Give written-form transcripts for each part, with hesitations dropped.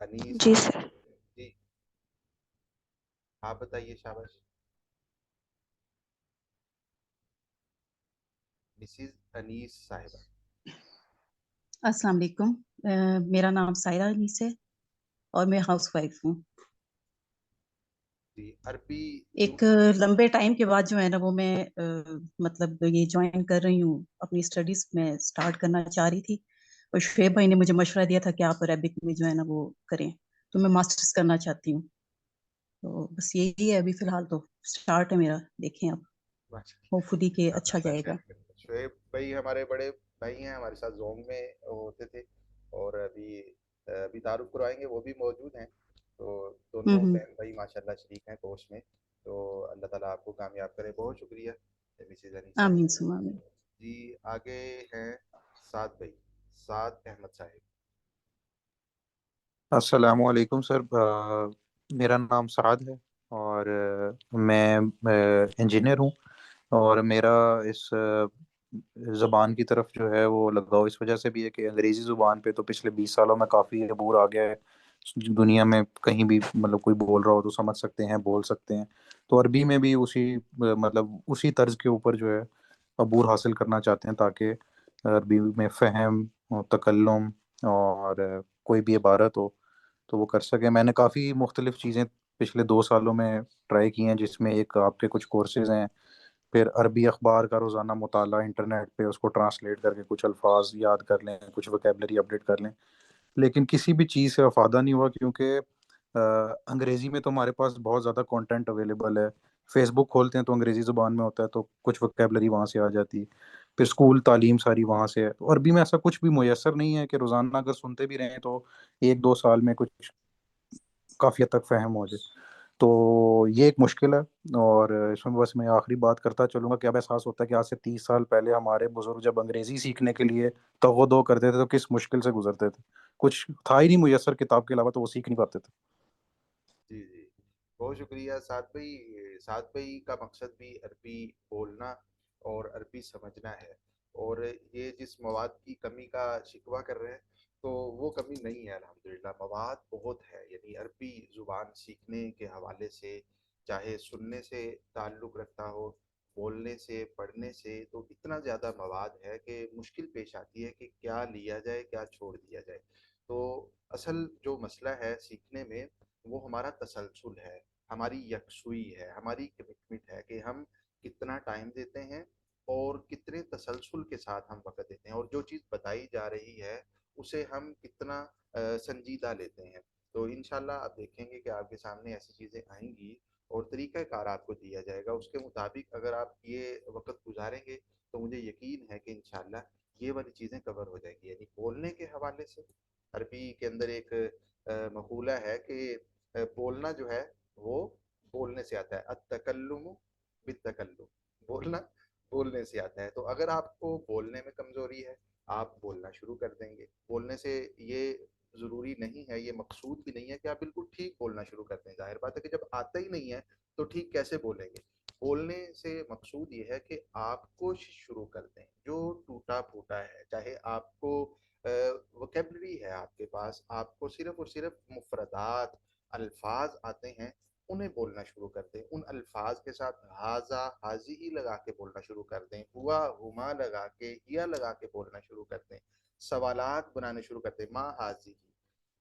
انیس جی سر. جی آپ بتائیے. شاباش. مسز انیس صاحبہ. السلام علیکم. میرا نام سائرہ انیس ہے اور میں ہاؤس وائف ہوں. جی عربی ایک لمبے ٹائم کے بعد جو ہے نا وہ میں مطلب یہ جوائن کر رہی ہوں اپنی اسٹڈیز میں اسٹارٹ کرنا چاہ رہی تھی اور شعیب بھائی نے مجھے مشورہ دیا تھا کہ آپ عربک میں جو ہے نا وہ کریں تو میں ماسٹرز کرنا چاہتی ہوں. تو بس یہی ہے ابھی فی الحال تو اسٹارٹ ہے میرا. دیکھیں اب ہوپ فلی کہ اچھا جائے گا. شعیب بھائی ہمارے بڑے بھائی ہیں, ہمارے ساتھ زوم میں ہوتے تھے اور ابھی تعارف کروائیں گے, وہ بھی موجود ہیں. تو دونوں بہن بھائی ماشاءاللہ شریک ہیں کورس میں. تو اللہ تعالیٰ آپ کو کامیاب کرے. بہت شکریہ مسز انیسہ. آمین ثم آمین. جی آگے ہیں سعد بھائی, سعد احمد صاحب. السلام علیکم سر. میرا نام سعد ہے اور میں انجینئر ہوں اور میرا اس زبان کی طرف جو ہے وہ لگاؤ اس وجہ سے بھی ہے کہ انگریزی زبان پہ تو پچھلے 20 سالوں میں کافی عبور آ گیا ہے. دنیا میں کہیں بھی مطلب کوئی بول رہا ہو تو سمجھ سکتے ہیں, بول سکتے ہیں. تو عربی میں بھی اسی طرز کے اوپر جو ہے عبور حاصل کرنا چاہتے ہیں تاکہ عربی میں فہم, تکلم اور کوئی بھی عبارت ہو تو وہ کر سکیں. میں نے کافی مختلف چیزیں پچھلے 2 سالوں میں ٹرائی کی ہیں, جس میں ایک آپ کے کچھ کورسز ہیں, پھر عربی اخبار کا روزانہ مطالعہ انٹرنیٹ پہ, اس کو ٹرانسلیٹ کر کے کچھ الفاظ یاد کر لیں, کچھ وکیبلری اپڈیٹ کر لیں. لیکن کسی بھی چیز سے افادہ نہیں ہوا کیونکہ انگریزی میں تو ہمارے پاس بہت زیادہ کنٹینٹ اویلیبل ہے. فیس بک کھولتے ہیں تو انگریزی زبان میں ہوتا ہے تو کچھ وکیبلری وہاں سے آ جاتی ہے. پھر اسکول تعلیم ساری وہاں سے ہے. تو عربی میں ایسا کچھ بھی میسر نہیں ہے کہ روزانہ اگر سنتے بھی رہیں تو 1-2 سال میں کچھ کافی حد تک فہم ہو جائے. تو یہ ایک مشکل ہے. اور اس میں بس میں آخری بات کرتا چلوں گا کہ اب احساس ہوتا ہے کہ آج سے 30 سال پہلے ہمارے بزرگ جب انگریزی سیکھنے کے لیے تغو کرتے تھے تو کس مشکل سے گزرتے تھے. کچھ تھا ہی نہیں میسر کتاب کے علاوہ, تو وہ سیکھ نہیں پاتے تھے. جی جی بہت شکریہ سعد بھائی. سعد بھائی کا مقصد بھی عربی بولنا اور عربی سمجھنا ہے, اور یہ جس مواد کی کمی کا شکوہ کر رہے ہیں تو وہ کمی نہیں ہے الحمدللہ, مواد بہت ہے. یعنی عربی زبان سیکھنے کے حوالے سے چاہے سننے سے تعلق رکھتا ہو, بولنے سے, پڑھنے سے, تو اتنا زیادہ مواد ہے کہ مشکل پیش آتی ہے کہ کیا لیا جائے کیا چھوڑ دیا جائے. تو اصل جو مسئلہ ہے سیکھنے میں وہ ہمارا تسلسل ہے, ہماری یکسوئی ہے, ہماری کمٹمنٹ ہے کہ ہم کتنا ٹائم دیتے ہیں اور کتنے تسلسل کے ساتھ ہم وقت دیتے ہیں, اور جو چیز بتائی جا رہی ہے اسے ہم کتنا سنجیدہ لیتے ہیں. تو انشاءاللہ آپ دیکھیں گے کہ آپ کے سامنے ایسی چیزیں آئیں گی اور طریقہ کار آپ کو دیا جائے گا. اس کے مطابق اگر آپ یہ وقت گزاریں گے تو مجھے یقین ہے کہ انشاءاللہ یہ والی چیزیں کور ہو جائیں گی. یعنی بولنے کے حوالے سے عربی کے اندر ایک مقولہ ہے کہ بولنا جو ہے وہ بولنے سے آتا ہے, التکلم بالتکلم, بولنا بولنے سے آتا ہے. تو اگر آپ کو بولنے میں کمزوری ہے آپ بولنا شروع کر دیں گے. بولنے سے یہ ضروری نہیں ہے, یہ مقصود بھی نہیں ہے کہ آپ بالکل ٹھیک بولنا شروع کر دیں. ظاہر بات ہے کہ جب آتا ہی نہیں ہے تو ٹھیک کیسے بولیں گے. بولنے سے مقصود یہ ہے کہ آپ کوشش شروع کر دیں. جو ٹوٹا پھوٹا ہے, چاہے آپ کو وکیبلری ہے آپ کے پاس, آپ کو صرف اور صرف مفردات الفاظ آتے ہیں, انہیں بولنا شروع کر دیں. ان الفاظ کے ساتھ ہاذا حاضی ہی لگا کے بولنا شروع کر دیں, ہوا ہما لگا کے, ہیا لگا کے بولنا شروع کر دیں. سوالات بنانے شروع کر دیں, ما حاضی,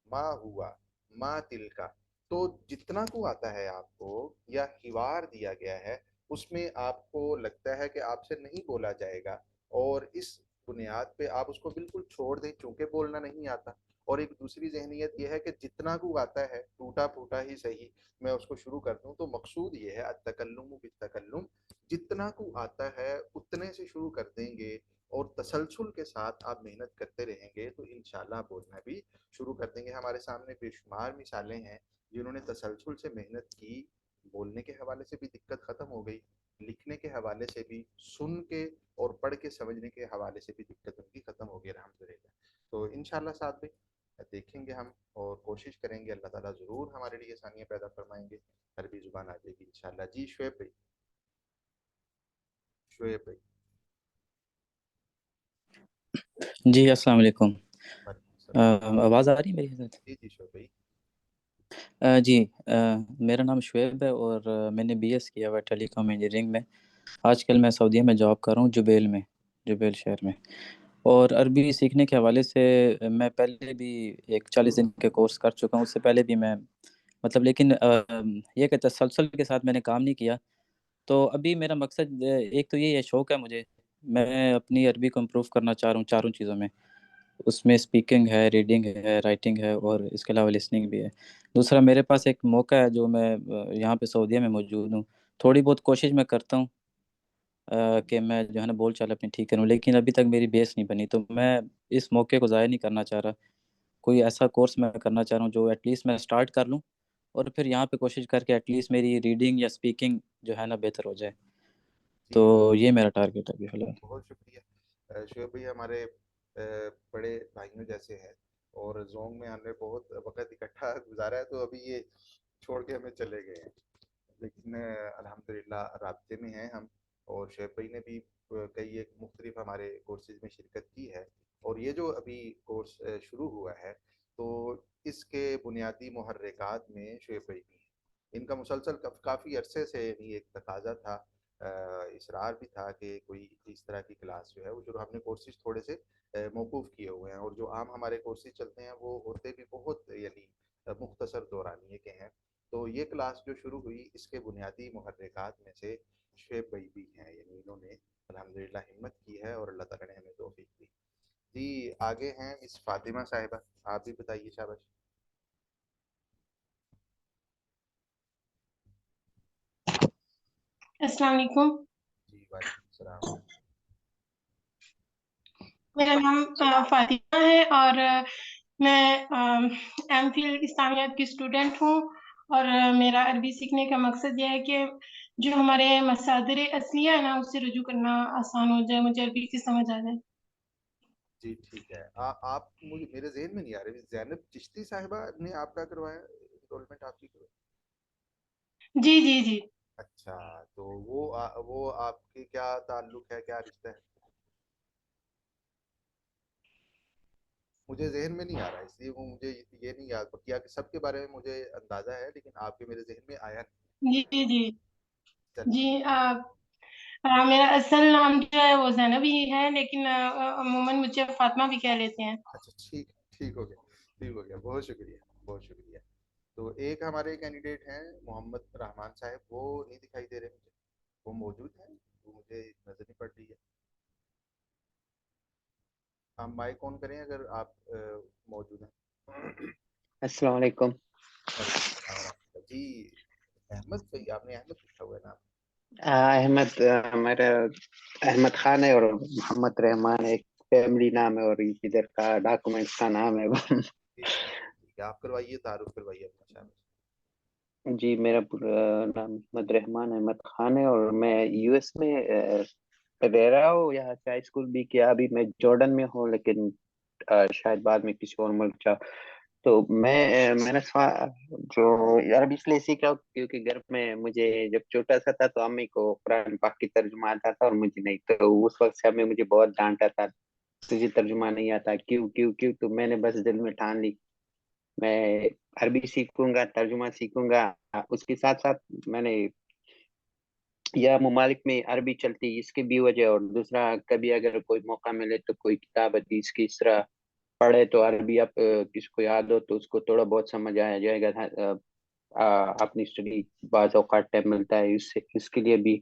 ما ہوا, ما تل کا. تو جتنا کو آتا ہے آپ کو یا حوار دیا گیا ہے اس میں آپ کو لگتا ہے کہ آپ سے نہیں بولا جائے گا, اور اس بنیاد پہ آپ اس کو بالکل چھوڑ دیں چونکہ بولنا نہیں آتا. اور ایک دوسری ذہنیت یہ ہے کہ جتنا کو آتا ہے ٹوٹا پھوٹا ہی صحیح میں اس کو شروع کر دوں. تو مقصود یہ ہے التکلم بالتکلم, جتنا کو آتا ہے اتنے سے شروع کر دیں گے اور تسلسل کے ساتھ آپ محنت کرتے رہیں گے تو انشاءاللہ بولنا بھی شروع کر دیں گے. ہمارے سامنے بے شمار مثالیں ہیں جنہوں نے تسلسل سے محنت کی, بولنے کے حوالے سے بھی دقت ختم ہو گئی, لکھنے کے حوالے سے بھی, سن کے اور پڑھ کے سمجھنے کے حوالے سے بھی دقت ان کی ختم ہو گئی الحمدللہ. تو انشاءاللہ ساتھ بھی دیکھیں گے ہم اور کوشش کریں گے, اللہ تعالیٰ ضرور ہمارے لیے آسانیاں پیدا فرمائیں گے, عربی زبان آ جائے گی انشاءاللہ. جی شعیب بھائی, شعیب بھائی. جی السلام علیکم. وعلیکم السلام. آواز آ رہی ہے میری حضرت؟ جی جی شعیب بھائی. جی میرا نام شعیب ہے اور میں نے BS کیا ہوا ہے ٹیلی کام انجینئرنگ میں. آج کل میں سعودیہ میں جاب کر رہا ہوں، جبیل شہر میں. اور عربی سیکھنے کے حوالے سے میں پہلے بھی ایک 40 دن کے کورس کر چکا ہوں. اس سے پہلے بھی میں مطلب لیکن یہ کہ تسلسل کے ساتھ میں نے کام نہیں کیا. تو ابھی میرا مقصد ایک تو یہ شوق ہے مجھے، میں اپنی عربی کو امپروو کرنا چاہ رہا ہوں چاروں چیزوں میں. اس میں اسپیکنگ ہے، ریڈنگ ہے، رائٹنگ ہے اور اس کے علاوہ لسننگ بھی ہے. دوسرا میرے پاس ایک موقع ہے جو میں یہاں پہ سعودیہ میں موجود ہوں. تھوڑی بہت کوشش میں کرتا ہوں کہ میں جو ہے نا بول چال اپنی ٹھیک کروں، لیکن ابھی تک میری بیس نہیں بنی. تو میں اس موقع کو ضائع نہیں کرنا چاہ رہا. کوئی ایسا کورس میں کرنا چاہ رہا ہوں جو ایٹ لیسٹ میں اسٹارٹ کر لوں اور پھر یہاں پہ کوشش کر کے ایٹ لیسٹ میری ریڈنگ یا اسپیکنگ جو ہے نا بہتر ہو جائے. جی تو یہ میرا ٹارگیٹ ہے ابھی فی الحال. بہت شکریہ. شعیب بھائی ہمارے بڑے بھائیوں جیسے ہیں اور زونگ میں ہم نے بہت وقت اکٹھا گزارا ہے، تو ابھی یہ چھوڑ کے ہمیں چلے گئے ہیں، لیکن الحمدللہ رابطے میں ہیں ہم. اور شعیب بھائی نے بھی کئی ایک مختلف ہمارے کورسز میں شرکت کی ہے. اور یہ جو ابھی کورس شروع ہوا ہے تو اس کے بنیادی محرکات میں شعیب بھائی بھی ہیں. ان کا مسلسل کافی عرصے سے ایک تقاضا تھا، اصرار بھی تھا کہ کوئی اس طرح کی کلاس جو ہے وہ شروع. ہم نے کورسز تھوڑے سے موقوف کیے ہوئے ہیں، اور جو عام ہمارے کورسز چلتے ہیں وہ ہوتے بھی بہت یعنی مختصر دورانیے کے ہیں. تو یہ کلاس جو شروع ہوئی اس کے بنیادی محرکات میں سے شعیب بھائی بھی ہیں، یعنی انہوں نے الحمدللہ ہمت کی ہے اور اللہ تعالیٰ نے ہمیں توفیق دی. جی آگے ہیں مس فاطمہ صاحبہ، آپ بھی بتائیے. شاباش. السلام علیکم. جی وعلیکم السلام. میرا نام فاطمہ ہے اور میں MPhil اسلامیات کی اسٹوڈنٹ ہوں. اور میرا عربی سیکھنے کا مقصد یہ ہے کہ جو ہمارے مصادر اصلیہ ہے نا اس سے رجوع کرنا آسان ہو جائے، مجھے عربی کی سمجھ آ جائے. جی ٹھیک ہے. آپ مجھے میرے ذہن میں نہیں آ رہے، زینب چشتی صاحبہ نے آپ کا کروایا انرولمنٹ آپ کی کروائی؟ جی جی جی. اچھا، تو وہ آپ کے کیا تعلق ہے، کیا رشتہ ہے؟ مجھے ذہن میں نہیں آ رہا، اس لیے وہ مجھے یہ نہیں یاد کیا کہ سب کے بارے میں مجھے اندازہ ہے لیکن آپ کے میرے ذہن میں آیا نہیں. جی جی چلیے. جی. میرا اصل نام جو ہے وہ زینب ہی ہے، لیکن عموماً مجھے فاطمہ بھی کہہ لیتے ہیں. اچھا ٹھیک ہو گیا، ٹھیک ہو گیا. بہت شکریہ، بہت شکریہ. تو ایک ہمارے کینڈیڈیٹ ہیں محمد رحمان صاحب، وہ نہیں دکھائی دے رہے مجھے. وہ موجود ہیں؟ وہ مجھے نظر نہیں پڑ رہی ہے. ہم مائک آن کریں اگر آپ موجود ہیں. السلام علیکم. وعلیکم السلام ورحمۃ اللہ. جی احمد بھائی، آپ نے احمد لکھا ہوا ہے نام. احمد میرا احمد خان ہے اور محمد رحمان ایک فیملی نام ہے اور ادھر کا ڈاکومنٹس کا نام ہے. ٹھیک ہے، آپ کروائیے، تعارف کروائیے اپنا. شامل. جی میرا نام محمد رحمان احمد خان ہے اور میں US میں رہ رہا ہوں. یہاں سے ہائی اسکول بھی کیا. ابھی میں جارڈن میں ہوں لیکن شاید بعد میں کسی اور ملک جا. تو میں نے جو عربی اس لیے سیکھ رہا ہوں کیونکہ گھر میں مجھے جب چھوٹا سا تھا تو امی کو قرآن پاک کی ترجمہ آتا تھا اور مجھے نہیں. تو اس وقت سے امی مجھے بہت ڈانٹا تھا، تجھے ترجمہ نہیں آتا، کیوں کیوں کیوں. تو میں نے بس دل میں ٹھان لی میں عربی سیکھوں گا، ترجمہ سیکھوں گا. اس کے ساتھ ساتھ میں نے یا ممالک میں عربی چلتی اس کی بھی وجہ، اور دوسرا کبھی اگر کوئی موقع ملے تو کوئی کتاب حدیث کی اس طرح پڑھے تو عربی اب کسی کو یاد ہو تو اس کو تھوڑا بہت سمجھ آیا جائے گا. اپنی اسٹڈی بعض اوقات ٹائم ملتا ہے اس کے لیے بھی،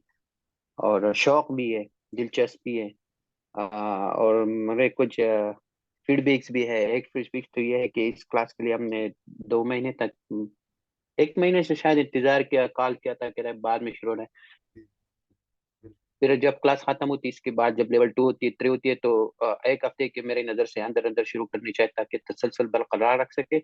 اور شوق بھی ہے، دلچسپی ہے. اور میرے کچھ فیڈ بیکس بھی ہے. ایک فیڈ بیک تو یہ ہے کہ اس کلاس کے لیے ہم نے 2 مہینے تک، 1 مہینے سے شاید انتظار کیا، کال کیا تھا کہ بعد میں شروع ہونا ہے. پھر جب کلاس ختم ہوتی اس کے بعد جب لیول 2 ہوتی ہے 3 ہوتی ہے تو 1 ہفتے کی میری نظر سے اندر شروع کرنی چاہیے تاکہ تسلسل برقرار رکھ سکے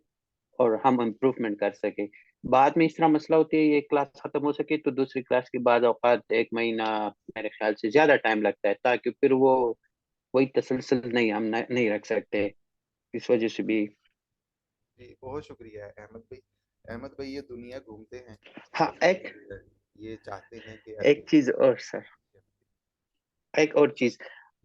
اور ہم امپروومنٹ کر سکے. بعد میں اس طرح مسئلہ ہوتی ہے یہ کلاس ختم ہو سکے تو دوسری کلاس کے بعد اوقات 1 مہینہ میرے خیال سے زیادہ ٹائم لگتا ہے، تاکہ پھر وہی تسلسل ہم نہیں رکھ سکتے. اس وجہ سے بھی. جی بہت شکریہ احمد بھائی. احمد بھائی یہ دنیا گھومتے ہیں، ہاں یہ چاہتے ہیں کہ ایک چیز اور سر، ایک اور چیز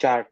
4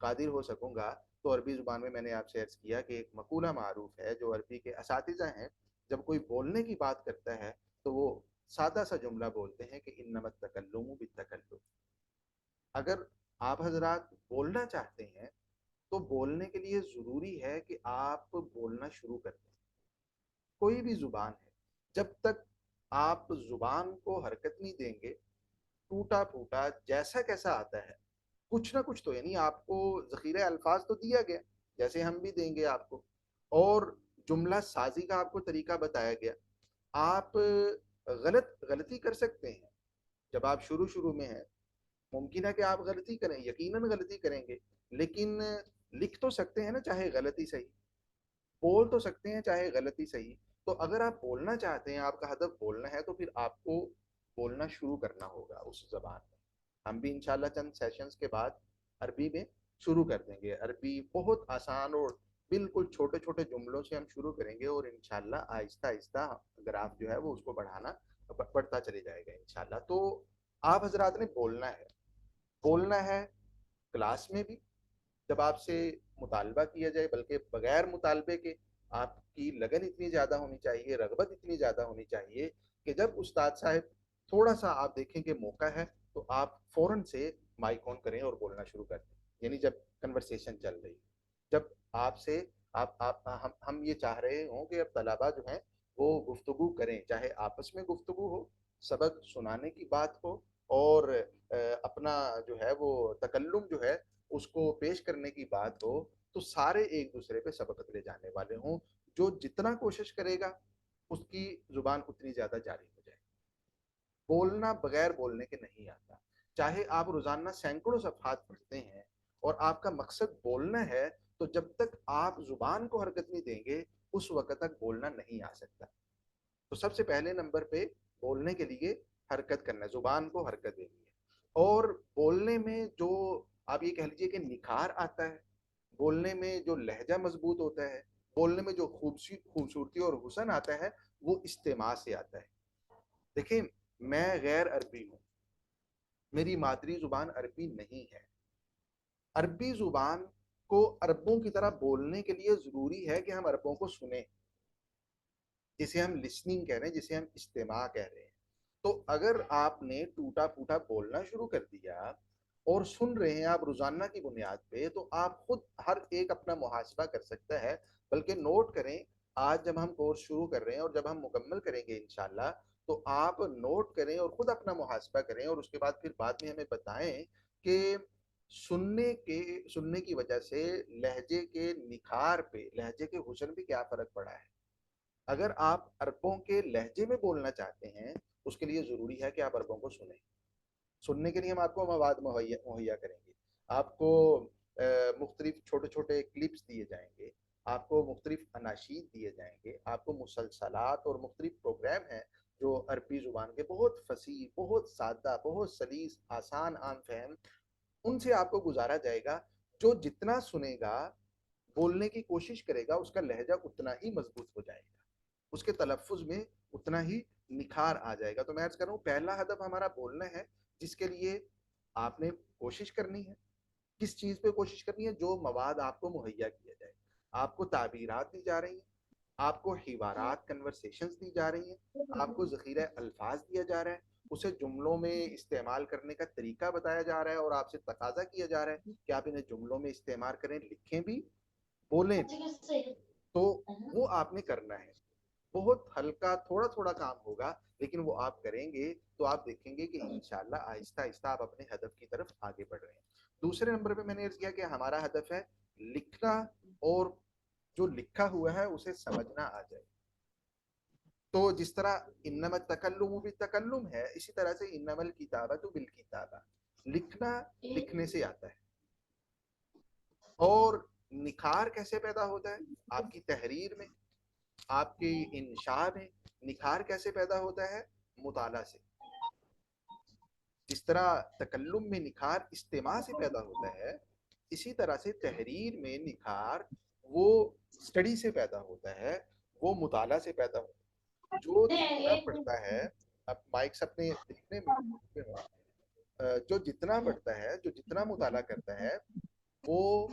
قادر ہو سکوں گا تو عربی زبان میں نے آپ سے عرض کیا کہ ایک مقولہ معروف ہے جو عربی کے اساتذہ ہیں، جب کوئی بولنے کی بات کرتا ہے تو وہ سادہ سا جملہ بولتے ہیں کہ انما التکلم بالتکلم. اگر آپ حضرات بولنا چاہتے ہیں تو بولنے کے لیے ضروری ہے کہ آپ بولنا شروع کر دیں. کوئی بھی زبان ہے، جب تک آپ زبان کو حرکت نہیں دیں گے، ٹوٹا پھوٹا جیسا کیسا آتا ہے کچھ نہ کچھ تو، یعنی آپ کو ذخیرہ الفاظ تو دیا گیا جیسے ہم بھی دیں گے آپ کو، اور جملہ سازی کا آپ کو طریقہ بتایا گیا. آپ غلطی کر سکتے ہیں جب آپ شروع میں ہیں، ممکن ہے کہ آپ غلطی کریں، یقیناً غلطی کریں گے، لیکن لکھ تو سکتے ہیں نا، چاہے غلطی صحیح، بول تو سکتے ہیں چاہے غلطی صحیح. تو اگر آپ بولنا چاہتے ہیں، آپ کا ہدف بولنا ہے، تو پھر آپ کو بولنا شروع کرنا ہوگا اس زبان میں. ہم بھی انشاءاللہ چند سیشنز کے بعد عربی میں شروع کر دیں گے. عربی بہت آسان اور بالکل چھوٹے چھوٹے جملوں سے ہم شروع کریں گے، اور انشاءاللہ آہستہ آہستہ گراف جو ہے وہ اس کو بڑھتا چلے جائے گا انشاءاللہ. تو آپ حضرات نے بولنا ہے کلاس میں بھی، جب آپ سے مطالبہ کیا جائے، بلکہ بغیر مطالبے کے آپ کی لگن اتنی زیادہ ہونی چاہیے، رغبت اتنی زیادہ ہونی چاہیے کہ جب استاد صاحب تھوڑا سا آپ دیکھیں کہ موقع ہے تو آپ فوراً سے مائک آن کریں اور بولنا شروع کر دیں. یعنی جب کنورسیشن چل رہی، جب آپ سے ہم یہ چاہ رہے ہوں کہ اب طلبہ جو ہیں وہ گفتگو کریں، چاہے آپس میں گفتگو ہو، سبق سنانے کی بات ہو، اور اپنا جو ہے وہ تکلم جو ہے اس کو پیش کرنے کی بات ہو، تو سارے ایک دوسرے پہ سبقت لے جانے والے ہوں. جو جتنا کوشش کرے گا اس کی زبان اتنی زیادہ جاری ہو جائے. بولنا بغیر بولنے کے نہیں آتا. چاہے آپ روزانہ سینکڑوں صفحات پڑھتے ہیں اور آپ کا مقصد بولنا ہے، تو جب تک آپ زبان کو حرکت نہیں دیں گے اس وقت تک بولنا نہیں آ سکتا. تو سب سے پہلے نمبر پہ بولنے کے لیے حرکت کرنا ہے، زبان کو حرکت دینی ہے. اور بولنے میں جو آپ یہ کہہ لیجئے کہ نکھار آتا ہے، بولنے میں جو لہجہ مضبوط ہوتا ہے، بولنے میں جو خوبصورتی اور حسن آتا ہے، وہ استماع سے آتا ہے. دیکھیں، میں غیر عربی ہوں، میری مادری زبان عربی نہیں ہے. عربی زبان کو عربوں کی طرح بولنے کے لیے ضروری ہے کہ ہم عربوں کو سنیں، جسے ہم لسننگ کہہ رہے ہیں، جسے ہم استماع کہہ رہے ہیں. تو اگر آپ نے ٹوٹا پھوٹا بولنا شروع کر دیا اور سن رہے ہیں آپ روزانہ کی بنیاد پہ، تو آپ خود ہر ایک اپنا محاسبہ کر سکتا ہے. بلکہ نوٹ کریں، آج جب ہم کورس شروع کر رہے ہیں اور جب ہم مکمل کریں گے انشاءاللہ، تو آپ نوٹ کریں اور خود اپنا محاسبہ کریں، اور اس کے بعد پھر بعد میں ہمیں بتائیں کہ سننے کی وجہ سے لہجے کے نکھار پہ، لہجے کے حسن پہ کیا فرق پڑا ہے. اگر آپ عربوں کے لہجے میں بولنا چاہتے ہیں، اس کے لیے ضروری ہے کہ آپ عربوں کو سنیں. سننے کے لیے ہم آپ کو مواد مہیا کریں گے. آپ کو مختلف چھوٹے چھوٹے کلپس دیے جائیں گے، آپ کو مختلف اناشید دیے جائیں گے، آپ کو مسلسلات اور مختلف پروگرام ہیں جو عربی زبان کے بہت فصیح، بہت سادہ، بہت سلیس، آسان، عام فہم، ان سے آپ کو گزارا جائے گا. جو جتنا سنے گا، بولنے کی کوشش کرے گا، اس کا لہجہ اتنا ہی مضبوط ہو جائے گا، اس کے تلفظ میں اتنا ہی نکھار آ جائے گا. تو میں عرض کر رہا ہوں، پہلا ہدف ہمارا بولنا ہے، جس کے لیے آپ نے کوشش کرنی ہے. کس چیز پہ کوشش کرنی ہے؟ جو مواد آپ کو مہیا کیا جائے. آپ کو تعبیرات دی جا رہی ہیں، آپ کو حوارات، کنورسیشنز دی جا رہی ہیں، آپ کو ذخیرہ الفاظ دیا جا رہا ہے، اسے جملوں میں استعمال کرنے کا طریقہ بتایا جا رہا ہے، اور آپ سے تقاضا کیا جا رہا ہے کہ آپ انہیں جملوں میں استعمال کریں، لکھیں بھی، بولیں بھی. تو وہ آپ نے کرنا ہے. بہت ہلکا تھوڑا تھوڑا کام ہوگا، لیکن وہ آپ کریں گے تو آپ دیکھیں گے کہ انشاءاللہ آہستہ آہستہ آپ اپنے ہدف کی طرف آگے بڑھ رہے ہیں. دوسرے نمبر پہ میں نے عرض کیا کہ ہمارا ہدف ہے لکھنا، اور جو لکھا ہوا ہے اسے سمجھنا آ جائے. تو جس طرح انما التکلم بالتکلم ہے، اسی طرح سے انما الکتابۃ بالکتابہ، لکھنا لکھنے سے آتا ہے. اور نکھار کیسے پیدا ہوتا ہے؟ آپ کی تحریر میں، آپ کی انشاء میں. نکھار کیسے پیدا ہوتا ہے؟ مطالعہ سے. جس طرح تکلم میں نکھار استماع سے پیدا ہوتا ہے، اسی طرح سے تحریر میں نکھار وہ اسٹڈی سے پیدا ہوتا ہے، وہ مطالعہ سے پیدا ہوتا ہے. جو جتنا پڑھتا ہے، اب مائکس اپنے دیکھنے میں جو جتنا پڑھتا ہے، جو جتنا مطالعہ کرتا ہے، وہ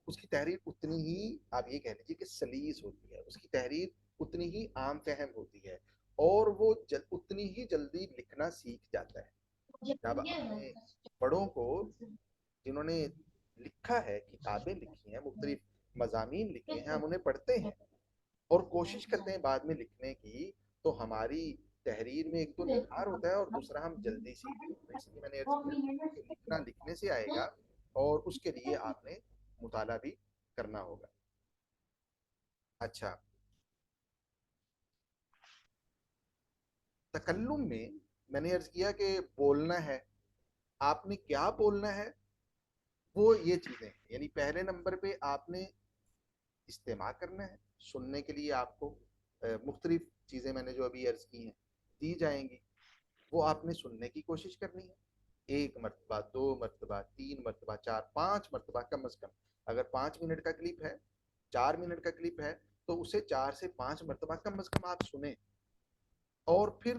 اس کی تحریر اتنی ہی آپ یہ کہہ لیجیے کہ سلیس ہوتی ہے، اس کی تحریر اتنی ہی عام فہم ہوتی ہے، اور وہ اتنی ہی جلدی لکھنا سیکھ جاتا ہے. جب اپنے بڑوں کو جنہوں نے لکھا ہے، کتابیں لکھی ہیں، مختلف مضامین لکھے ہیں، ہم انہیں پڑھتے ہیں اور کوشش کرتے ہیں بعد میں لکھنے کی، تو ہماری تحریر میں ایک تو نکھار ہوتا ہے اور دوسرا ہم جلدی سیکھتے ہیں. اس لیے میں نے عرض کیا کہ لکھنا لکھنے سے آئے گا، اور اس کے لیے آپ نے مطالعہ بھی کرنا ہوگا. اچھا، تکلم میں نے عرض کیا کہ بولنا ہے. آپ نے کیا بولنا ہے وہ یہ چیزیں ہیں. یعنی پہلے نمبر پہ آپ نے استماع کرنا ہے. سننے کے لیے آپ کو مختلف چیزیں میں نے جو ابھی عرض کی ہیں دی جائیں گی، وہ آپ نے سننے کی کوشش کرنی ہے. 1 مرتبہ، 2 مرتبہ، 3 مرتبہ، 4 5 مرتبہ کم از کم. اگر 5 منٹ کا کلپ ہے، 4 منٹ کا کلپ ہے، تو اسے 4 سے 5 مرتبہ کم از کم آپ سنیں. اور پھر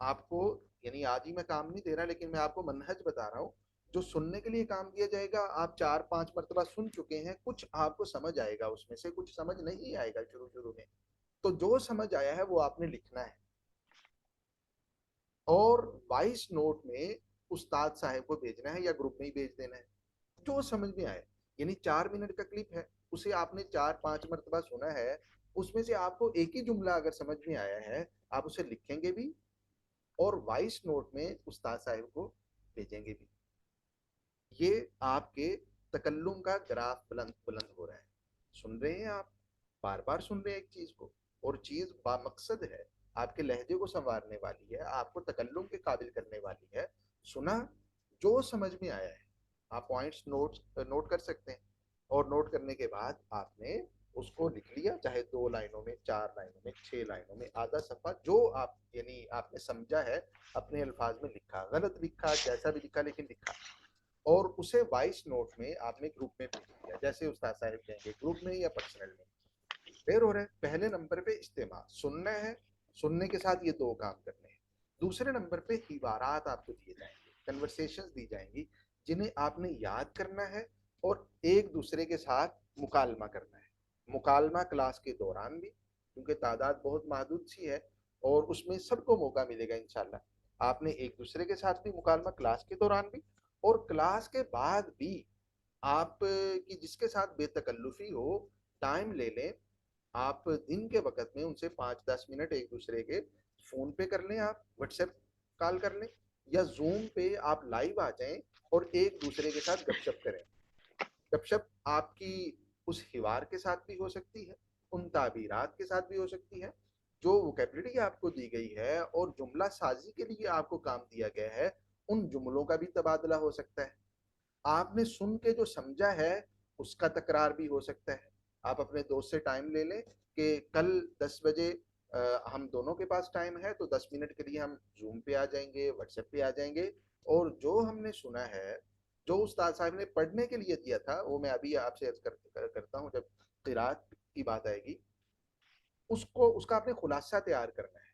آپ کو، یعنی آج ہی میں کام نہیں دے رہا، لیکن میں آپ کو منہج بتا رہا ہوں. جو سننے کے لیے کام دیا جائے گا، آپ 4 5 مرتبہ سن چکے ہیں، کچھ آپ کو سمجھ آئے گا، اس میں سے کچھ سمجھ نہیں آئے گا شروع میں. تو جو سمجھ آیا ہے وہ آپ نے لکھنا ہے، اور وائس نوٹ میں استاد صاحب کو بھیجنا ہے یا گروپ میں ہی بھیج دینا ہے جو سمجھ میں آئے. یعنی 4 منٹ کا کلپ ہے، اسے آپ نے 4 5 مرتبہ سنا ہے، اس میں سے آپ کو ایک ہی جملہ اگر سمجھ میں آیا ہے، آپ اسے لکھیں گے بھی اور وائس نوٹ میں استاد صاحب کو بھیجیں گے بھی. یہ آپ کے تکلم کا گراف بلند ہو رہا ہے. سن رہے ہیں آپ، بار بار سن رہے ہیں ایک چیز کو، اور چیز با مقصد ہے، آپ کے لہجے کو سنوارنے والی ہے، آپ کو تکلم کے قابل کرنے والی ہے. سنا، جو سمجھ میں آیا ہے آپ پوائنٹس نوٹ کر سکتے ہیں، اور نوٹ کرنے کے بعد آپ نے اس کو لکھ لیا، چاہے 2 لائنوں میں، 4 لائنوں میں، 6 لائنوں میں، آدھا صفحہ، جو آپ یعنی آپ نے سمجھا ہے اپنے الفاظ میں لکھا. غلط لکھا، جیسا بھی لکھا، لیکن لکھا. اور اسے وائس نوٹ میں آپ نے گروپ میں بھیج دیا، جیسے استاد صاحب کہیں گے، گروپ میں یا پرسنل میں. دیر ہو رہا ہے. پہلے نمبر پہ استماع، سننا ہے، سننے کے ساتھ یہ 2 کام کرنے ہیں. دوسرے نمبر پہ حوارات آپ کو دیے جائیں گے، کنورسیشنز دی جائیں گی، جنہیں آپ نے یاد کرنا ہے اور ایک دوسرے کے ساتھ مکالمہ کرنا ہے. مکالمہ کلاس کے دوران بھی، کیونکہ تعداد بہت محدود سی ہے اور اس میں سب کو موقع ملے گا انشاءاللہ. آپ نے ایک دوسرے کے ساتھ بھی مکالمہ کلاس کے دوران بھی، اور کلاس کے بعد بھی. آپ کی جس کے ساتھ بے تکلفی ہو، ٹائم لے لیں. آپ دن کے وقت میں ان سے 5 10 منٹ ایک دوسرے کے فون پہ کر لیں، آپ واٹس ایپ کال کر لیں، یا زوم پہ آپ لائیو آ جائیں اور ایک دوسرے کے ساتھ گپ شپ کریں. گپ شپ آپ کی اس حوار کے ساتھ بھی ہو سکتی ہے، ان تعبیرات کے ساتھ بھی ہو سکتی ہے، جو ووکیبلری آپ کو دی گئی ہے اور جملہ سازی کے لیے آپ کو کام دیا گیا ہے، ان جملوں کا بھی تبادلہ ہو سکتا ہے. آپ نے سن کے جو سمجھا ہے اس کا تکرار بھی ہو سکتا ہے. آپ اپنے دوست سے ٹائم لے لیں کہ کل 10 بجے ہم دونوں کے پاس ٹائم ہے، تو 10 منٹ کے لیے ہم زوم پہ آ جائیں گے، واٹس ایپ پہ آ جائیں گے، اور جو ہم نے سنا ہے، جو استاد صاحب نے پڑھنے کے لیے دیا تھا، وہ میں ابھی آپ سے کرتا ہوں جب قرات کی بات آئے گی، اس کا آپ نے خلاصہ تیار کرنا ہے.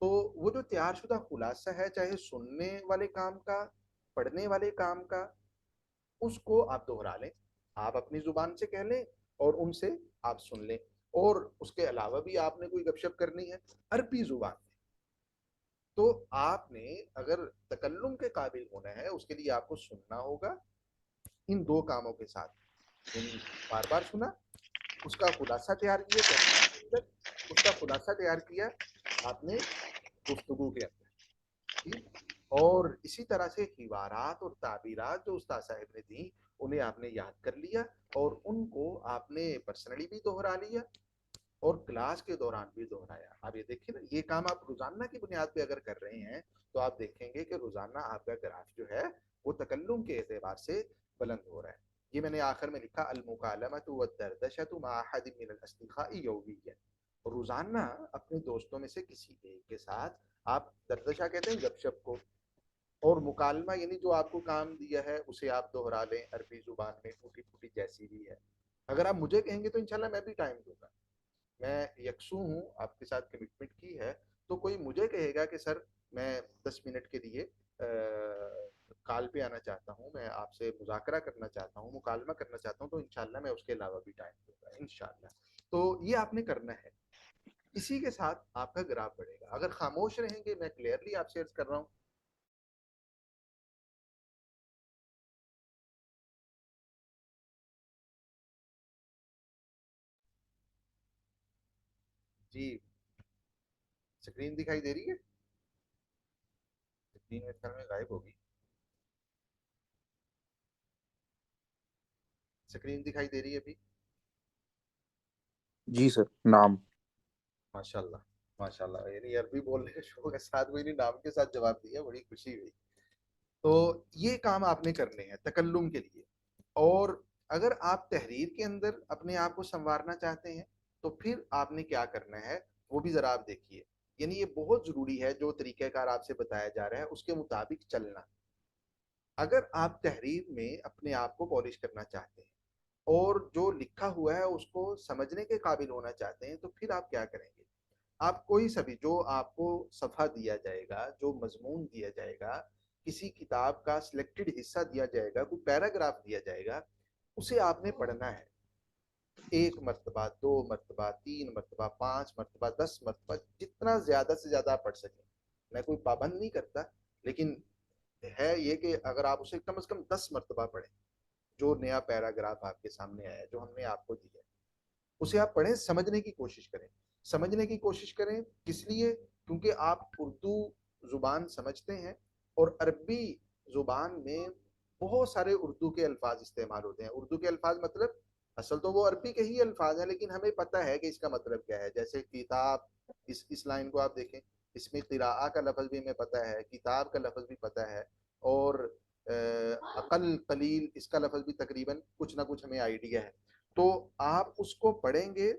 تو وہ جو تیار شدہ خلاصہ ہے، چاہے سننے والے کام کا، پڑھنے والے کام کا، اس کو آپ دہرا لیں. آپ اپنی زبان سے کہہ لیں اور ان سے آپ سن لیں. اور اس کے علاوہ بھی آپ نے کوئی گپ شپ کرنی ہے عربی زبان میں، تو آپ نے اگر تکلم کے قابل ہونا ہے، اس کے لیے آپ کو سننا ہوگا ان 2 کاموں کے ساتھ. یعنی بار بار سنا، اس کا خلاصہ تیار کیا، اس کا خلاصہ تیار کیا آپ نے گفتگو کے اندر. ٹھیک. اور اسی طرح سے حوارات اور تعبیرات جو استاد صاحب نے دی، انہیں آپ نے یاد کر لیا، اور ان کو آپ نے پرسنلی بھی دہرا لیا اور کلاس کے دوران بھی دہرایا. آپ یہ دیکھیں نا، یہ کام آپ روزانہ کی بنیاد پہ اگر کر رہے ہیں تو آپ دیکھیں گے کہ روزانہ آپ کا گراف جو ہے وہ تکلم کے اعتبار سے بلند ہو رہا ہے. یہ میں نے آخر میں لکھا، المکالمۃ والدردشۃ مع احد من الاصدقاء یومیاً. روزانہ اپنے دوستوں میں سے کسی ایک کے ساتھ، آپ دردشہ کہتے ہیں گپ شپ کو، اور مکالمہ یعنی جو آپ کو کام دیا ہے اسے آپ دہرا لیں عربی زبان میں، ٹوٹی پھوٹی جیسی بھی ہے. اگر آپ مجھے کہیں گے تو انشاءاللہ میں بھی ٹائم دوں گا. میں یکسو ہوں، آپ کے ساتھ کمٹمنٹ کی ہے. تو کوئی مجھے کہے گا کہ سر میں 10 منٹ کے لیے کال پہ آنا چاہتا ہوں، میں آپ سے مذاکرہ کرنا چاہتا ہوں، مکالمہ کرنا چاہتا ہوں، تو انشاءاللہ میں اس کے علاوہ بھی ٹائم دوں گا انشاءاللہ. تو یہ آپ نے کرنا ہے، اسی کے ساتھ آپ کا گراف بڑھے گا. اگر خاموش رہیں گے، میں کلیئرلی آپ سے عرض کر رہا ہوں، جی سکرین دکھائی دے رہی ہے؟ سکرین میرے خیال میں غائب ہوگی. سکرین دکھائی دے رہی ہے ابھی؟ جی سر. نام ماشاءاللہ ماشاءاللہ، یعنی عربی بولنے کے شوق کے ساتھ میں نام کے ساتھ جواب دیا، بڑی خوشی ہوئی. تو یہ کام آپ نے کرنے ہیں تکلم کے لیے. اور اگر آپ تحریر کے اندر اپنے آپ کو سنوارنا چاہتے ہیں تو پھر آپ نے کیا کرنا ہے وہ بھی ذرا آپ دیکھیے. یعنی یہ بہت ضروری ہے، جو طریقہ کار آپ سے بتایا جا رہا ہے اس کے مطابق چلنا. اگر آپ تحریر میں اپنے آپ کو پالش کرنا چاہتے ہیں اور جو لکھا ہوا ہے اس کو سمجھنے کے قابل ہونا چاہتے ہیں تو پھر آپ کیا کریں گے؟ آپ کوئی سبھی جو آپ کو صفحہ دیا جائے گا، جو مضمون دیا جائے گا، کسی کتاب کا سلیکٹڈ حصہ دیا جائے گا، کوئی پیراگراف دیا جائے گا، اسے آپ نے پڑھنا ہے. 1 مرتبہ، 2 مرتبہ، 3 مرتبہ، 5 مرتبہ، 10 مرتبہ، جتنا زیادہ سے زیادہ آپ پڑھ سکیں. میں کوئی پابند نہیں کرتا، لیکن ہے یہ کہ اگر آپ اسے کم از کم 10 مرتبہ پڑھیں، جو نیا پیراگراف آپ کے سامنے آیا ہے، جو ہم نے آپ کو دیا ہے، اسے آپ پڑھیں، سمجھنے کی کوشش کریں. سمجھنے کی کوشش کریں کس لیے؟ کیونکہ آپ اردو زبان سمجھتے ہیں اور عربی زبان میں بہت سارے اردو کے الفاظ استعمال ہوتے ہیں. اردو کے الفاظ مطلب اصل تو وہ عربی کے ہی الفاظ ہیں، لیکن ہمیں پتہ ہے کہ اس کا مطلب کیا ہے. جیسے کتاب، اس لائن کو آپ دیکھیں، اس میں قراءہ کا لفظ بھی ہمیں پتہ ہے، کتاب کا لفظ بھی پتہ ہے، اور عقل قلیل اس کا لفظ بھی تقریباً کچھ نہ کچھ ہمیں آئیڈیا ہے. تو آپ اس کو پڑھیں گے،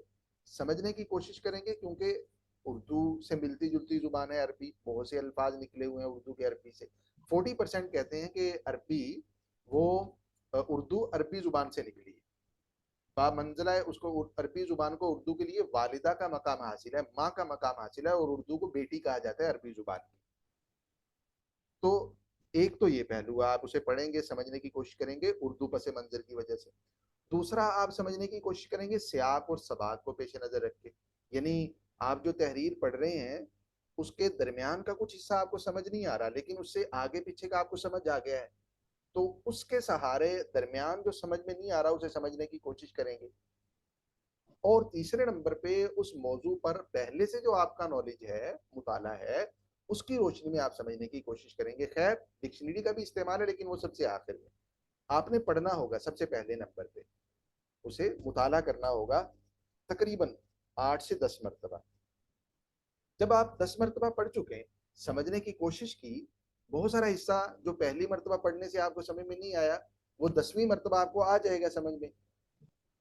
سمجھنے کی کوشش کریں گے، کیونکہ اردو سے ملتی جلتی زبان ہے عربی، بہت سے الفاظ نکلے ہوئے ہیں اردو کے عربی سے. 40% کہتے ہیں کہ عربی وہ اردو عربی زبان سے نکلی ہے. با منزلہ ہے اس کو، عربی زبان کو اردو کے لیے والدہ کا مقام حاصل ہے، ماں کا مقام حاصل ہے، اور اردو کو بیٹی کہا جاتا ہے عربی زبان کی. تو ایک تو یہ پہلو، آپ اسے پڑھیں گے، سمجھنے کی کوشش کریں گے اردو پس منظر کی وجہ سے. دوسرا، آپ سمجھنے کی کوشش کریں گے سیاق اور سباق کو پیش نظر رکھ کے. یعنی آپ جو تحریر پڑھ رہے ہیں اس کے درمیان کا کچھ حصہ آپ کو سمجھ نہیں آ رہا، لیکن اس سے آگے پیچھے کا آپ کو سمجھ آ گیا ہے، تو اس کے سہارے درمیان جو سمجھ میں نہیں آ رہا اسے سمجھنے کی کوشش کریں گے. اور تیسرے نمبر پہ اس موضوع پر پہلے سے جو آپ کا نالج ہے، مطالعہ ہے، اس کی روشنی میں آپ سمجھنے کی کوشش کریں گے. خیر ڈکشنری کا بھی استعمال ہے، لیکن وہ سب سے آخر میں. آپ نے پڑھنا ہوگا سب سے پہلے نمبر پہ، اسے مطالعہ کرنا ہوگا تقریباً 8 سے 10 مرتبہ. جب آپ 10 مرتبہ پڑھ چکے ہیں، سمجھنے کی کوشش کی، بہت سارا حصہ جو پہلی مرتبہ پڑھنے سے آپ کو سمجھ میں نہیں آیا وہ 10ویں مرتبہ آپ کو آ جائے گا سمجھ میں.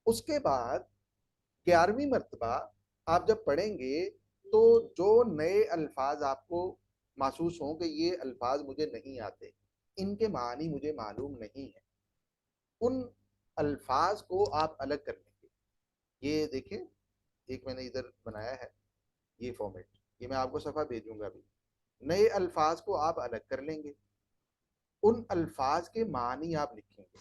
اس کے بعد 11ویں مرتبہ آپ جب پڑھیں گے تو جو نئے الفاظ آپ کو محسوس ہوں کہ یہ الفاظ مجھے نہیں آتے، ان کے معنی مجھے معلوم نہیں ہے، ان الفاظ کو آپ الگ کر لیں گے. یہ دیکھیں، ایک میں نے ادھر بنایا ہے یہ فارمیٹ، یہ میں آپ کو صفحہ بھیجوں گا ابھی. نئے الفاظ کو آپ الگ کر لیں گے، ان الفاظ کے معنی آپ لکھیں گے.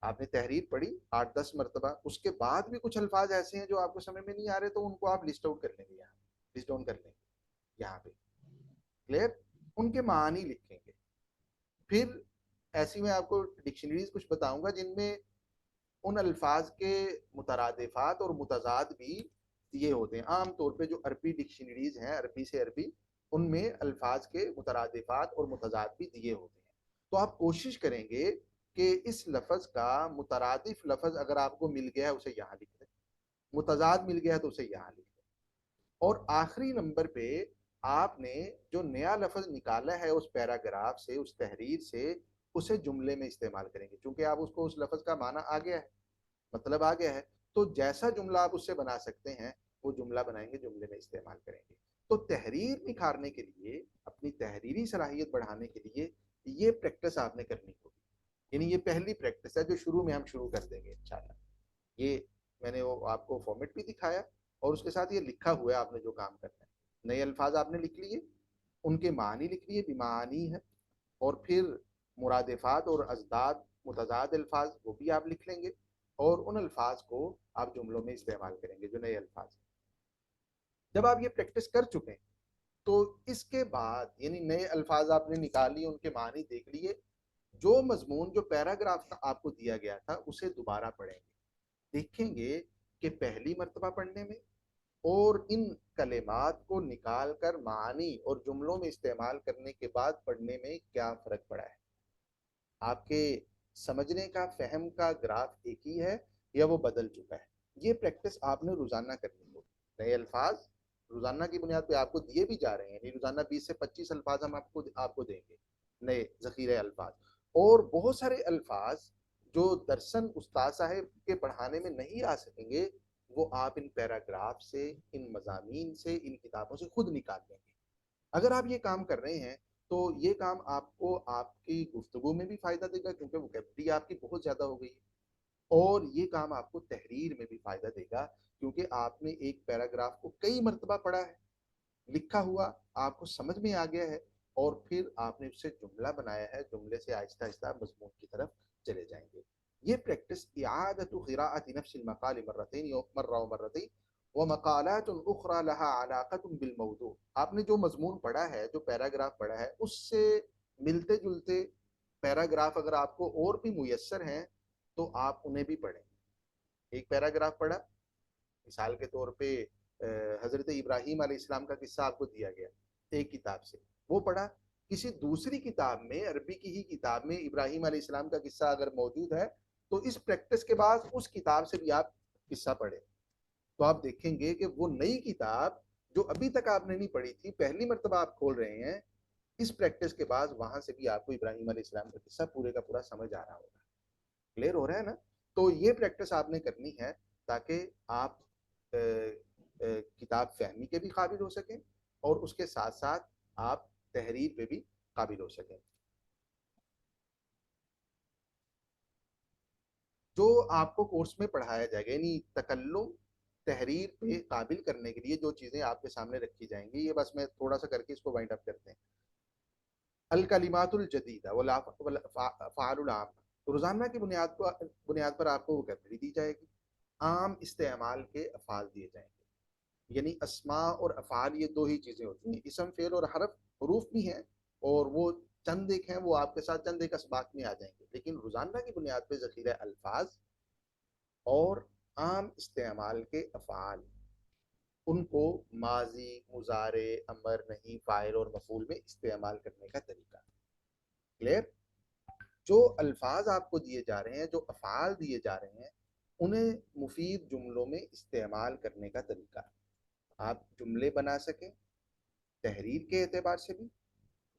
آپ نے تحریر پڑھی 8-10 مرتبہ، اس کے بعد بھی کچھ الفاظ ایسے ہیں جو آپ کو سمجھ میں نہیں آ رہے، تو ان کو آپ لسٹ آؤٹ کر لیں گے، یہاں لسٹ ڈاؤن کر لیں گے یہاں پہ. کلیئر؟ ان کے معنی لکھیں گے. پھر ایسی میں آپ کو ڈکشنریز کچھ بتاؤں گا جن میں ان الفاظ کے مترادفات اور متضاد بھی یہ ہوتے ہیں. عام طور پہ جو عربی ڈکشنریز ہیں عربی سے عربی، ان میں الفاظ کے مترادفات اور متضاد بھی دیے ہوتے ہیں. تو آپ کوشش کریں گے کہ اس لفظ کا مترادف لفظ اگر آپ کو مل گیا ہے اسے یہاں لکھ دیں، متضاد مل گیا ہے تو اسے یہاں لکھ دیں. اور آخری نمبر پہ آپ نے جو نیا لفظ نکالا ہے اس پیراگراف سے، اس تحریر سے، اسے جملے میں استعمال کریں گے. چونکہ آپ اس کو اس لفظ کا معنی آ گیا ہے، مطلب آ گیا ہے، تو جیسا جملہ آپ اس سے بنا سکتے ہیں وہ جملہ بنائیں گے، جملے میں استعمال کریں گے. تو تحریر نکھارنے کے لیے، اپنی تحریری صلاحیت بڑھانے کے لیے یہ پریکٹس آپ نے کرنی ہوگی. یعنی یہ پہلی پریکٹس ہے جو شروع میں ہم شروع کر دیں گے انشاءاللہ. یہ میں نے وہ آپ کو فارمیٹ بھی دکھایا اور اس کے ساتھ یہ لکھا ہوا ہے آپ نے جو کام کرنا ہے. نئے الفاظ آپ نے لکھ لیے، ان کے معنی لکھ لیے، بیمانی ہے، اور پھر مرادفات اور ازداد متضاد الفاظ وہ بھی آپ لکھ لیں گے، اور ان الفاظ کو آپ جملوں میں استعمال کریں گے جو نئے الفاظ ہیں۔ جب آپ یہ پریکٹس کر چکے ہیں تو اس کے بعد یعنی نئے الفاظ آپ نے نکال لیے، ان کے معنی دیکھ لیے، جو مضمون جو پیراگراف آپ کو دیا گیا تھا اسے دوبارہ پڑھیں گے، دیکھیں گے کہ پہلی مرتبہ پڑھنے میں اور ان کلمات کو نکال کر معنی اور جملوں میں استعمال کرنے کے بعد پڑھنے میں کیا فرق پڑا ہے۔ آپ کے سمجھنے کا، فہم کا گراف ایک ہی ہے یا وہ بدل چکا ہے؟ یہ پریکٹس آپ نے روزانہ کرنی ہوگی۔ نئے الفاظ روزانہ کی بنیاد پہ آپ کو دیے بھی جا رہے ہیں، یعنی روزانہ 20 سے 25 الفاظ ہم آپ کو دیں گے، نئے ذخیرے الفاظ، اور بہت سارے الفاظ جو درسن استاد صاحب کے پڑھانے میں نہیں آ سکیں گے وہ آپ ان پیراگراف سے، ان مضامین سے، ان کتابوں سے خود نکال لیں گے۔ اگر آپ یہ کام کر رہے ہیں تو یہ کام آپ کو آپ کی گفتگو میں بھی فائدہ دے گا، کیونکہ ووکیبلری آپ کی بہت زیادہ ہو گئی ہے، اور یہ کام آپ کو تحریر میں بھی فائدہ دے گا، کیونکہ آپ نے ایک پیراگراف کو کئی مرتبہ پڑھا ہے، لکھا ہوا آپ کو سمجھ میں آ گیا ہے، اور پھر آپ نے اس سے جملہ بنایا ہے، جملے سے آہستہ آہستہ مضمون کی طرف چلے جائیں گے۔ یہ پریکٹس اعادۃ قراءۃ نفس المقال مرتين مرہ و مرتين ومقالات اخرى لها علاقۃ بالموضوع، آپ نے جو مضمون پڑھا ہے، جو پیراگراف پڑھا ہے، اس سے ملتے جلتے پیراگراف اگر آپ کو اور بھی میسر ہیں تو آپ انہیں بھی پڑھیں۔ ایک پیراگراف پڑھا، مثال کے طور پہ حضرت ابراہیم علیہ السلام کا قصہ آپ کو دیا گیا ایک کتاب سے، وہ پڑھا، کسی دوسری کتاب میں، عربی کی ہی کتاب میں ابراہیم علیہ السلام کا قصہ اگر موجود ہے تو اس پریکٹس کے بعد اس کتاب سے بھی آپ قصہ پڑھیں، تو آپ دیکھیں گے کہ وہ نئی کتاب جو ابھی تک آپ نے نہیں پڑھی تھی، پہلی مرتبہ آپ کھول رہے ہیں، اس پریکٹس کے بعد وہاں سے بھی آپ کو ابراہیم علیہ السلام کا قصہ پورے کا پورا سمجھ آ رہا ہوگا۔ کلیئر ہو رہا ہے نا؟ تو یہ پریکٹس آپ نے کرنی ہے تاکہ آپ کتاب فہمی کے بھی قابل ہو سکیں اور اس کے ساتھ ساتھ آپ تحریر پہ بھی قابل ہو سکیں۔ جو آپ کو کورس میں پڑھایا جائے گا، یعنی تکلم، تحریر پہ قابل کرنے کے لیے جو چیزیں آپ کے سامنے رکھی جائیں گی، یہ بس میں تھوڑا سا کر کے اس کو وائنڈ اپ کرتے ہیں۔ الکلمات الجدیدہ والافعال العام، روزانہ کی بنیاد پر آپ کو ووکیبلری دی جائے گی، عام استعمال کے افعال دیے جائیں گے، یعنی اسماء اور افعال یہ دو ہی چیزیں ہوتی ہیں، اسم، فعل اور حرف حروف بھی ہیں، اور وہ چند ایک ہیں، وہ آپ کے ساتھ چند ایک اسباق میں آ جائیں گے، لیکن روزانہ کی بنیاد پہ ذخیرہ الفاظ اور عام استعمال کے افعال، ان کو ماضی، مضارع، امر، نہیں، فاعل اور مفعول میں استعمال کرنے کا طریقہ۔ کلیئر؟ جو الفاظ آپ کو دیے جا رہے ہیں، جو افعال دیے جا رہے ہیں، انہیں مفید جملوں میں استعمال کرنے کا طریقہ، آپ جملے بنا سکیں تحریر کے اعتبار سے بھی،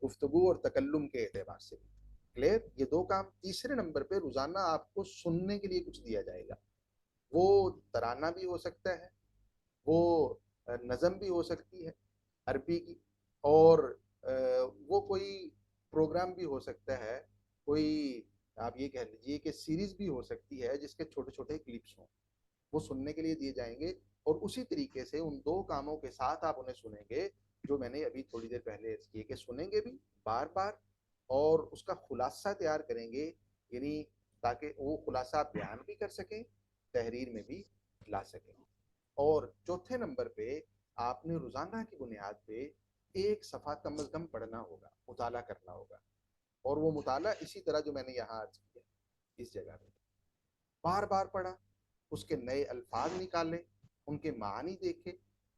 گفتگو اور تکلم کے اعتبار سے بھی۔ کلیئر؟ یہ دو کام۔ تیسرے نمبر پہ روزانہ آپ کو سننے کے لیے کچھ دیا جائے گا، وہ ترانہ بھی ہو سکتا ہے، وہ نظم بھی ہو سکتی ہے عربی کی، اور وہ کوئی پروگرام بھی ہو سکتا ہے، کوئی آپ یہ کہہ لیجئے کہ سیریز بھی ہو سکتی ہے جس کے چھوٹے چھوٹے کلپس ہوں، وہ سننے کے لیے دیے جائیں گے، اور اسی طریقے سے ان دو کاموں کے ساتھ آپ انہیں سنیں گے جو میں نے ابھی تھوڑی دیر پہلے عرض کیے، کہ سنیں گے بھی بار بار اور اس کا خلاصہ تیار کریں گے، یعنی تاکہ وہ خلاصہ آپ بیان بھی کر سکیں، تحریر میں بھی لا سکیں۔ اور چوتھے نمبر پہ آپ نے روزانہ کی بنیاد پہ ایک صفحہ کم از کم پڑھنا ہوگا، مطالعہ کرنا ہوگا، اور وہ مطالعہ اسی طرح جو میں نے یہاں عرض کیا اس جگہ پہ بار بار پڑھا، اس کے نئے الفاظ نکالیں، ان کے معنی دیکھیں،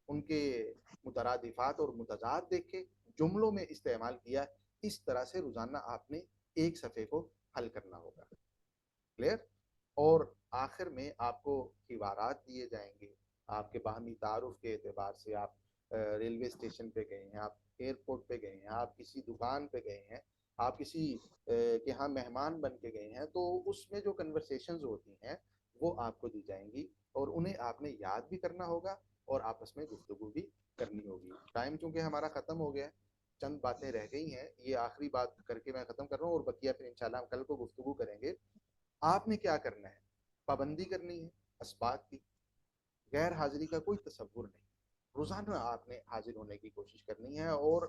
ان کے مترادفات اور متضاد دیکھیں، جملوں میں استعمال کیا، اس طرح سے روزانہ آپ نے ایک صفحے کو حل کرنا ہوگا۔ کلیئر؟ اور آخر میں آپ کو حوارات دیے جائیں گے، آپ کے باہمی تعارف کے اعتبار سے، آپ ریلوے اسٹیشن پہ گئے ہیں، آپ ایئرپورٹ پہ گئے ہیں، آپ کسی دکان پہ گئے ہیں، آپ کسی کے ہاں مہمان بن کے گئے ہیں، تو اس میں جو کنورسیشنز ہوتی ہیں وہ آپ کو دی جائیں گی، اور انہیں آپ نے یاد بھی کرنا ہوگا اور آپس میں گفتگو بھی کرنی ہوگی۔ ٹائم چونکہ ہمارا ختم ہو گیا ہے، چند باتیں رہ گئی ہیں، یہ آخری بات کر کے میں ختم کر رہا ہوں، اور بقیہ پھر انشاءاللہ ہم کل کو گفتگو کریں گے۔ آپ نے کیا کرنا ہے؟ پابندی کرنی ہے اسباق کی، غیر حاضری کا کوئی تصور نہیں، روزانہ آپ نے حاضر ہونے کی کوشش کرنی ہے، اور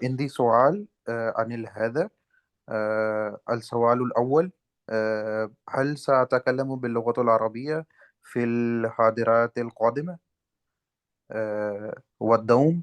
عندي سؤال عن هذا. السؤال الأول: هل سأتكلم باللغة العربية في الحاضرات القادمة والدوم؟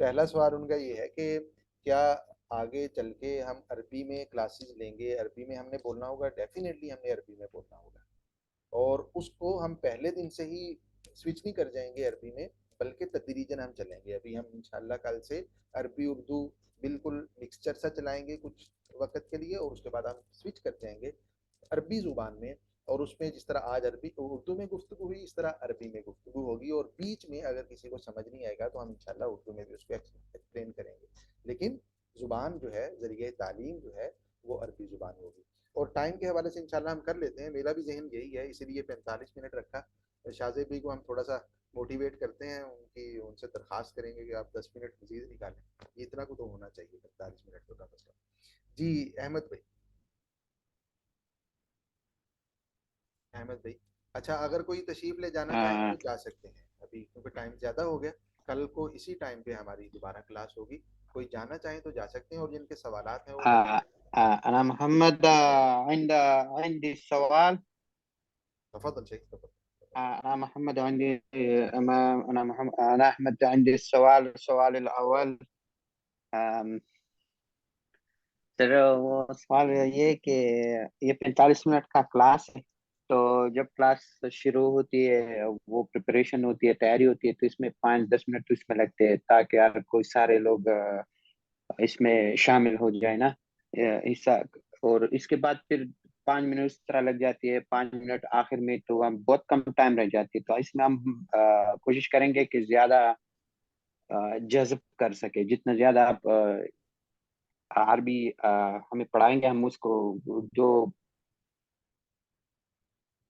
پہلا سوال ان کا یہ ہے کہ کیا آگے چل کے ہم عربی میں کلاسز لیں گے، عربی میں ہم نے بولنا ہوگا؟ ڈیفینیٹلی ہم نے عربی میں بولنا ہوگا، اور اس کو ہم پہلے دن سے ہی سوئچ نہیں کر جائیں گے عربی میں، بلکہ تدریجاً ہم چلیں گے. ابھی ہم انشاءاللہ کل سے عربی اردو بالکل مکسچر سا چلائیں گے کچھ وقت کے لیے، اور اس کے بعد ہم سوئچ کر جائیں گے عربی زبان میں. اور اس میں جس طرح آج عربی اردو میں گفتگو ہوئی، اس طرح عربی میں گفتگو ہوگی، اور بیچ میں اگر کسی کو سمجھ نہیں آئے گا تو ہم انشاءاللہ اردو میں بھی اس کو ایکسپلین کریں گے. لیکن زبان جو ہے، ذریعہ تعلیم جو ہے، وہ عربی زبان ہوگی. اور ٹائم کے حوالے سے انشاءاللہ ہم کر لیتے ہیں، میرا بھی ذہن یہی ہے، اسی لیے 45 منٹ رکھا. شاہزیب بھائی کو ہم تھوڑا سا موٹیویٹ کرتے ہیں، ان سے درخواست کریں گے کہ آپ 10 منٹ مزید نکالیں، یہ اتنا کو تو ہونا چاہیے 45 منٹ تو کم از کم. جی احمد بھائی. احمد بھائی اچھا، اگر کوئی تشریف لے جانا چاہیں تو جا سکتے ہیں ابھی، کیونکہ ٹائم زیادہ ہو گیا. کل کو اسی ٹائم پہ ہماری دوبارہ کلاس ہوگی، کوئی جانا چاہیں تو جا سکتے ہیں، اور جن کے سوالات ہیں وہ أنا محمد، عندي سؤال. تفضل شيخ تفضل. أنا محمد عندي أنا محمد، أنا أحمد عندي السؤال الأول. سر وہ سوال یہ ہے کہ یہ 45 منٹ کا کلاس ہے، تو جب کلاس شروع ہوتی ہے، وہ پریپریشن ہوتی ہے، تیاری ہوتی ہے، تو اس میں 5-10 منٹ تو اس میں لگتے ہیں تاکہ یار کوئی سارے لوگ اس میں شامل ہو جائے نا حصہ. اور اس کے بعد پھر 5 منٹ اس طرح لگ جاتی ہے، 5 منٹ آخر میں، تو ہم بہت کم ٹائم رہ جاتی ہے. تو اس میں ہم کوشش کریں گے کہ زیادہ جذب کر سکے، جتنا زیادہ آپ عربی ہمیں پڑھائیں گے، ہم اس کو جو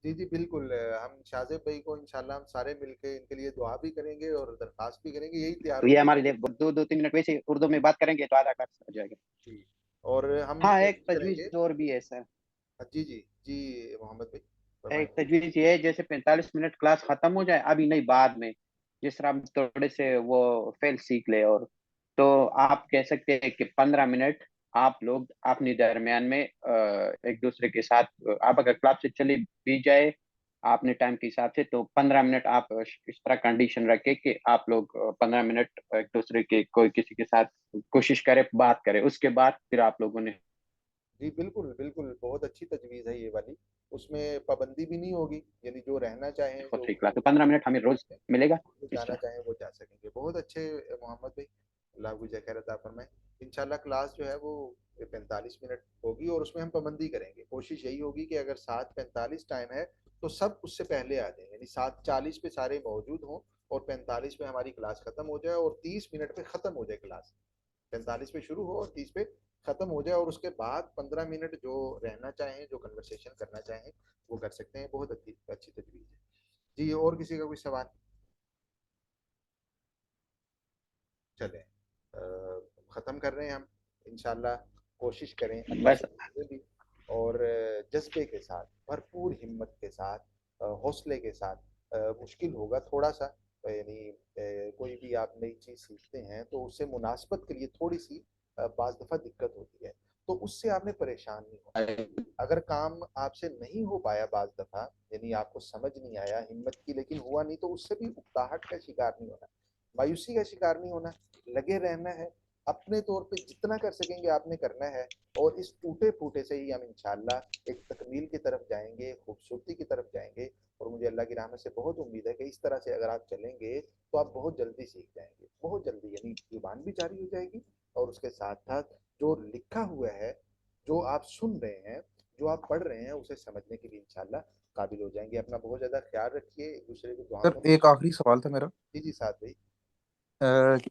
جی جی بالکل. ہم شاہزیب بھائی کو انشاءاللہ ہم سارے مل کے ان کے لیے دعا بھی کریں گے اور درخواست بھی کریں گے، یہی تیار تو یہ ہوگی. ہمارے لیے 2-3 منٹ ویسے اردو میں بات کریں گے تو آدھا کر ہو جائے گا. جی اور ہم ہاں ایک کوشش کریں تجویز گے. اور بھی ہے سر. جی جی جی محمد بھائی فرمائیں. ایک تجویز یہ ہے، جیسے 45 منٹ کلاس ختم ہو جائے ابھی نہیں، بعد میں جس طرح ہم تھوڑے سے وہ فیل سیکھ لے، اور تو آپ کہہ سکتے ہیں کہ 15 منٹ آپ لوگ اپنی درمیان میں ایک دوسرے کے ساتھ، آپ اگر کلاب سے چلی بھی جائے اپنے ٹائم کے حساب سے، تو 15 منٹ آپ اس طرح کنڈیشن رکھے کہ آپ لوگ 15 منٹ ایک دوسرے کے کوئی کسی کے ساتھ کوشش کرے، بات کرے، اس کے بعد پھر آپ لوگوں نے. جی بالکل بالکل، بہت اچھی تجویز ہے یہ والی. اس میں پابندی بھی نہیں ہوگی، یعنی جو رہنا چاہیں، جو کلاس تو 15 منٹ ہمیں روز ملے گا اس جانا طرح. چاہیں وہ جا سکیں گے. بہت اچھے محمد بھائی، اللہ کو خیر عطا فرمائے. انشاءاللہ کلاس جو ہے وہ 45 منٹ ہوگی، اور اس میں ہم پابندی کریں گے. کوشش یہی ہوگی کہ اگر 7:45 ٹائم ہے تو سب اس سے پہلے آ جائیں، یعنی 7:40 پہ سارے موجود ہوں، اور 45 پہ ہماری کلاس ختم ہو جائے، اور 30 منٹ پہ ختم ہو جائے کلاس. 45 پہ شروع ہو اور 30 پہ ختم ہو جائے، اور اس کے بعد 15 منٹ جو رہنا چاہیں، جو کنورسیشن کرنا چاہیں وہ کر سکتے ہیں. بہت اچھی تجویز ہے. جی اور کسی کا کوئی سوال؟ چلیں ختم کر رہے ہیں ہم. انشاءاللہ کوشش کریں اللہ بس سے بھی، اور جذبے کے ساتھ، بھرپور ہمت کے ساتھ، حوصلے کے ساتھ. مشکل ہوگا تھوڑا سا، یعنی کوئی بھی آپ نئی چیز سیکھتے ہیں تو اس سے مناسبت کے لیے تھوڑی سی بعض دفعہ دقت ہوتی ہے، تو اس سے آپ نے پریشان نہیں ہونا. اگر کام آپ سے نہیں ہو پایا بعض دفعہ، یعنی آپ کو سمجھ نہیں آیا، ہمت کی لیکن ہوا نہیں، تو اس سے بھی اکتاہٹ کا شکار نہیں ہونا، مایوسی کا شکار نہیں ہونا. لگے رہنا ہے، اپنے طور پہ جتنا کر سکیں گے آپ نے کرنا ہے، اور اس ٹوٹے پھوٹے سے ہی ہم انشاءاللہ ایک تکمیل کی طرف جائیں گے، خوبصورتی کی طرف جائیں گے. اور مجھے اللہ کی رحمت سے بہت امید ہے کہ اس طرح سے اگر آپ چلیں گے تو آپ بہت جلدی سیکھ جائیں گے، بہت جلدی. یعنی زبان بھی جاری ہو جائے گی، اور اس کے ساتھ ساتھ جو لکھا ہوا ہے، جو آپ سن رہے ہیں، جو آپ پڑھ رہے ہیں، اسے سمجھنے کے لیے انشاءاللہ قابل ہو جائیں گے. اپنا بہت زیادہ خیال رکھیے، ایک دوسرے کو دعا سر میں. ایک آخری سوال تھا میرا، جی جی ساتھ بھائی.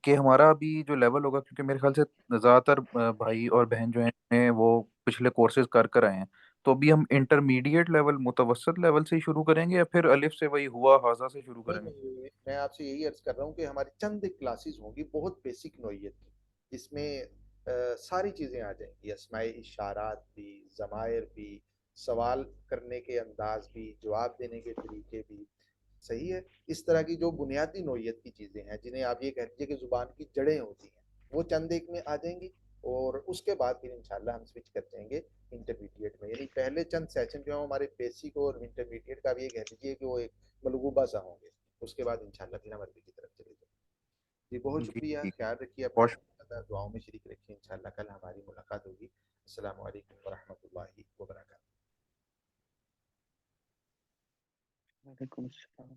کہ ہمارا ابھی جو لیول ہوگا، کیونکہ میرے خیال سے زیادہ تر بھائی اور بہن جو ہیں وہ پچھلے کورسز کر آئے ہیں، تو ابھی ہم انٹرمیڈیٹ لیول، متوسط لیول سے ہی شروع کریں گے، یا پھر الف سے وہی ہوا حاضہ سے شروع نہیں کریں گے؟ نہیں، میں آپ سے یہی عرض کر رہا ہوں کہ ہماری چند ایک کلاسز ہوں گی بہت بیسک نوعیت کی، جس میں ساری چیزیں آ جائیں گی، اسماء اشارات بھی، ضمائر بھی، سوال کرنے کے انداز بھی، جواب دینے کے طریقے بھی. صحیح ہے. اس طرح کی جو بنیادی نوعیت کی چیزیں ہیں، جنہیں آپ یہ کہہ دیجیے کہ زبان کی جڑیں ہوتی ہیں، وہ چند ایک میں آ جائیں گی. اور اس کے بعد پھر انشاءاللہ ہم سوئچ کر جائیں گے انٹرمیڈیٹ میں. یعنی پہلے چند سیشن جو ہیں ہمارے بیسک اور انٹرمیڈیٹ کا بھی یہ کہہ دیجیے کہ وہ ایک ملغوبہ سا ہوں گے. اس کے بعد انشاءاللہ پھر ہم عربی کی طرف چلے جائیں. جی بہت جی شکریہ، جی خیال رکھیے بہت اپنا، دعاؤں میں شریک رکھیے، انشاءاللہ کل ہماری ملاقات ہوگی۔ السلام علیکم ورحمۃ اللہ وبرکاتہ۔ وعلیکم السلام۔